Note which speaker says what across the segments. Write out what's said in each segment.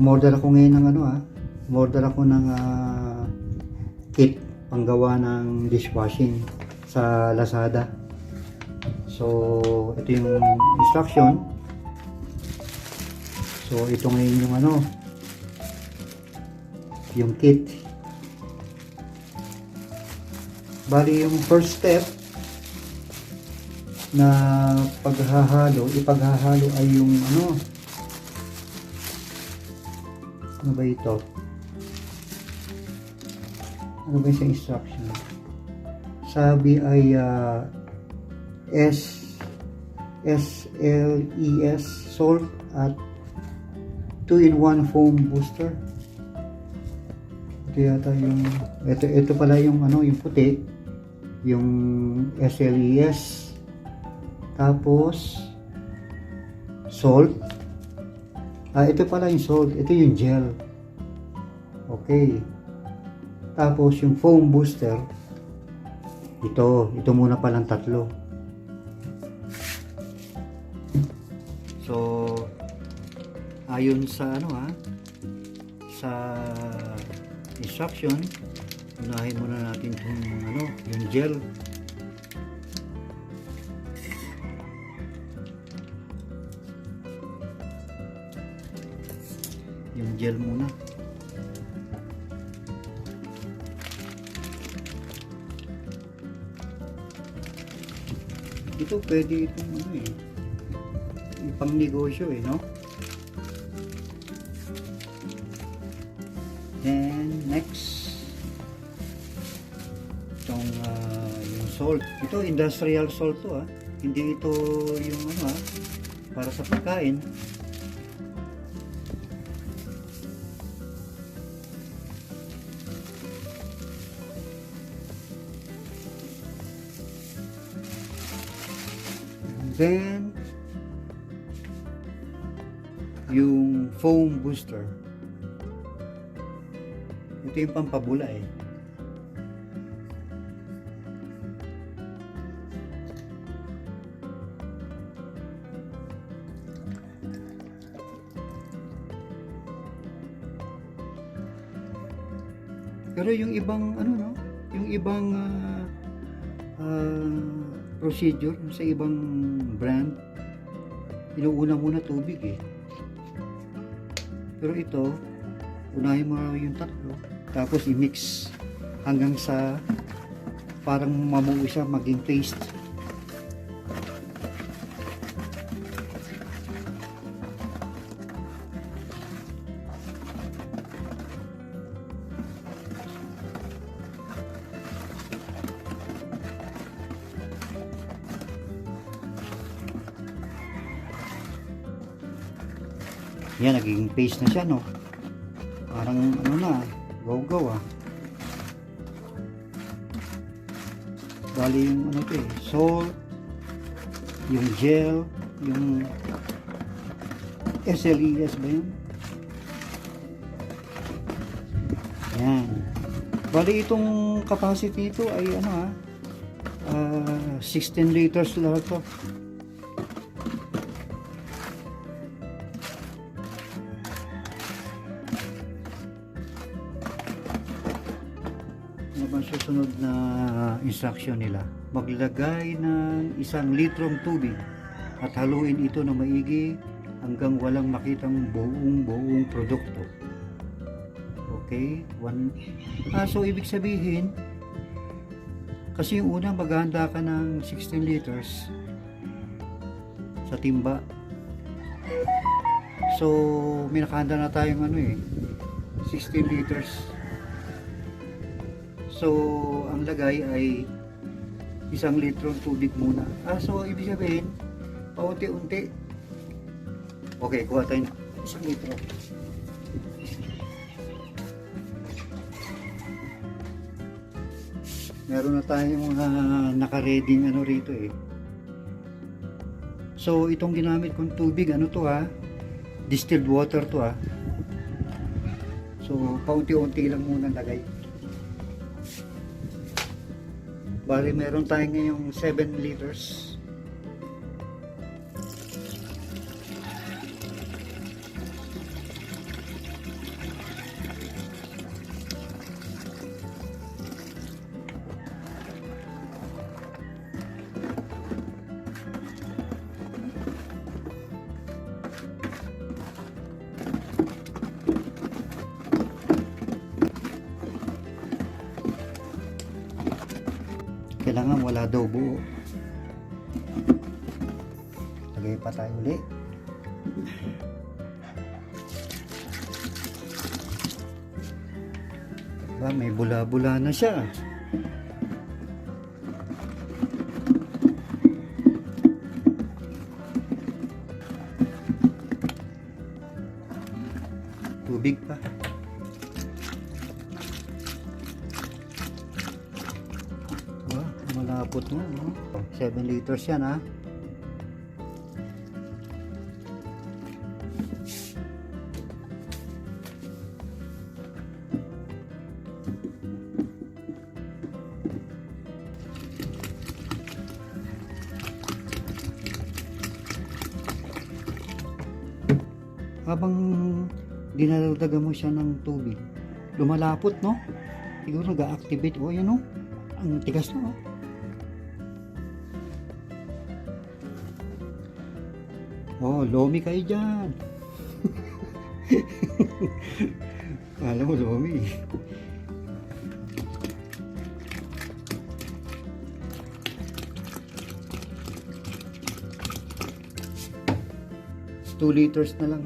Speaker 1: umorder ako ngayon ng umorder ako ng kit panggawa ng dishwashing sa Lazada. So, ito yung instruction. So, ito ngayon yung yung kit. Bali, yung first step na ipaghahalo ay yung ano ba ito? Ano ba yung instruction? Sabi ay SLES salt at 2-in-1 foam booster. Ito yata yung ito pala yung yung puti, yung SLES, tapos salt. Ito pala yung salt, ito yung gel. Okay. Tapos yung foam booster, ito muna palang tatlo. So, ayon sa sa instruction, unahin muna natin yung gel. Yung gel muna. Ito pwede itong ipang negosyo no? Then next, itong yung salt. Ito industrial salt to hindi ito yung para sa pagkain. Then yung foam booster, ito yung pampabula pero yung ibang yung ibang procedure sa ibang brand, inuuna muna tubig pero ito, unahin mo yung tatlo, tapos i-mix hanggang sa parang mamuo siya, maging paste. Yan, naging paste na siya, no? Parang gaw-gaw Bali yung salt, yung gel, yung SLES ba yun? Yan. Bali itong capacity ito ay 16 liters lahat to. Susunod na instruction nila, maglagay ng 1 litrong tubig at haluin ito na maigi hanggang walang makitang buong produkto. Okay, so ibig sabihin, kasi yung una maghahanda ka ng 16 liters sa timba, so may nakahanda na tayong 16 liters. So, ang lagay ay 1 litrong tubig muna. So, ibig sabihin, paunti-unti. Okay, kuha tayo 1 litro. Meron na tayong naka-reading rito So, itong ginamit kong tubig, distilled water to So, paunti-unti lang muna lagay. Bali, meron tayo ngayong 7 liters. kailangan wala daw buo. Lagay pa tayo ulit. Diba, may bula-bula na siya. Tubig pa. Diba, malapot na, no? 7 liters yan, ha? Habang dinadagdagan mo siya ng tubig, lumalapot, no? Siguro nag-activate. O, yan, no? Ang tigas na, oh. Oh, lomi kayo dyan. Alam mo, lomi. Two liters na lang.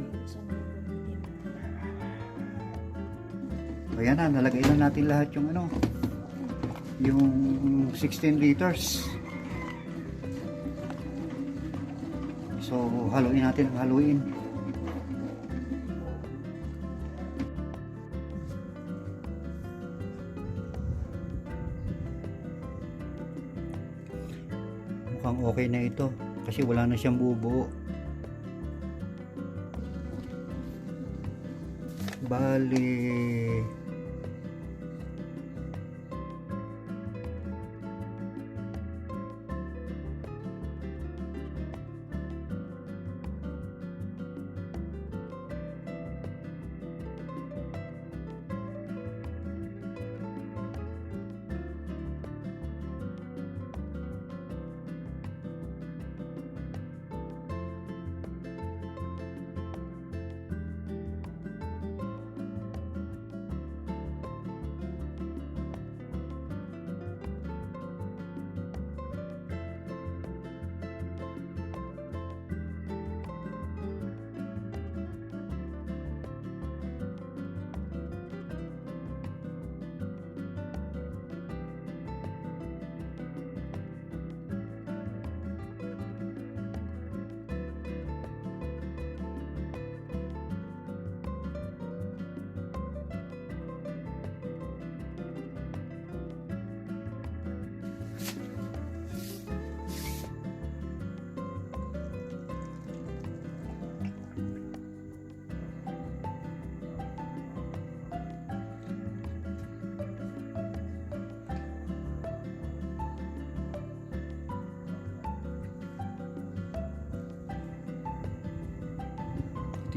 Speaker 1: Ayan na, nalagay na natin lahat yung ano, yung 16 liters. So, haluin natin, haluin. Mukhang okay na ito kasi wala na siyang bubuo. Bali,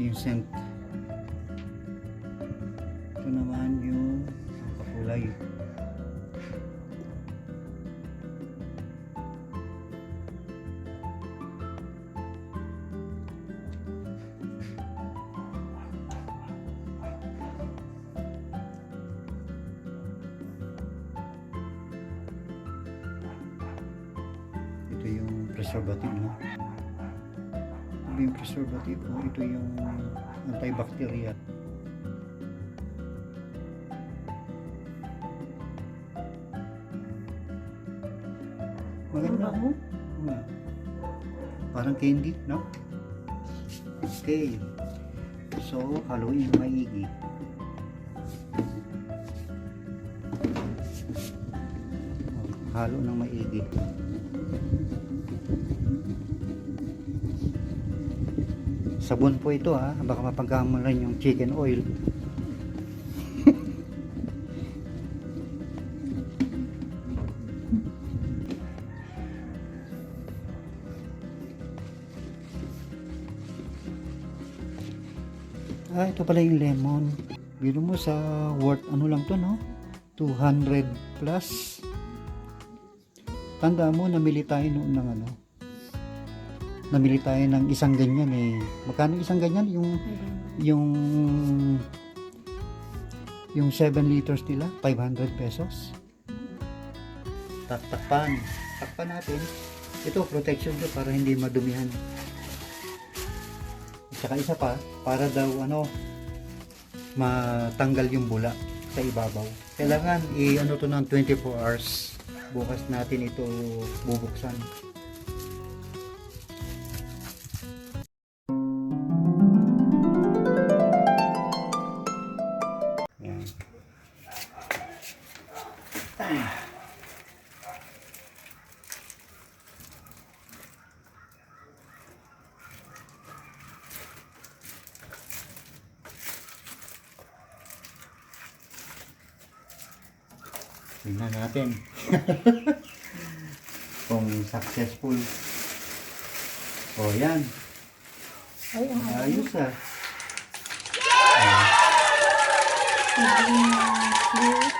Speaker 1: ito yung scent. Ito naman yung kakulay. Ito yung preservative, no? Yung preservative, o ito yung antibacterial. Maganda mo? Parang candy, no? Okay. So, haluin yung maigi. Halo ng maigi. Sabon po ito, ha, baka mapagkamalan yung chicken oil. Ito pala yung lemon. Biro mo sa worth ano lang to, no? 200 plus. Tanda mo, namili tayo noon ng ano, namili tayo ng isang ganyan eh. Magkano isang ganyan? Yung 7 liters nila, 500 pesos. Takpan. Takpan natin. Ito, protection to para hindi madumihan. At saka isa pa, para daw matanggal yung bula sa ibabaw. Kailangan i-ano to ng 24 hours. Bukas natin ito bubuksan. Yan. Tingnan natin kung successful. O yan.
Speaker 2: Ay, ang
Speaker 1: Ayos ah.
Speaker 2: clear.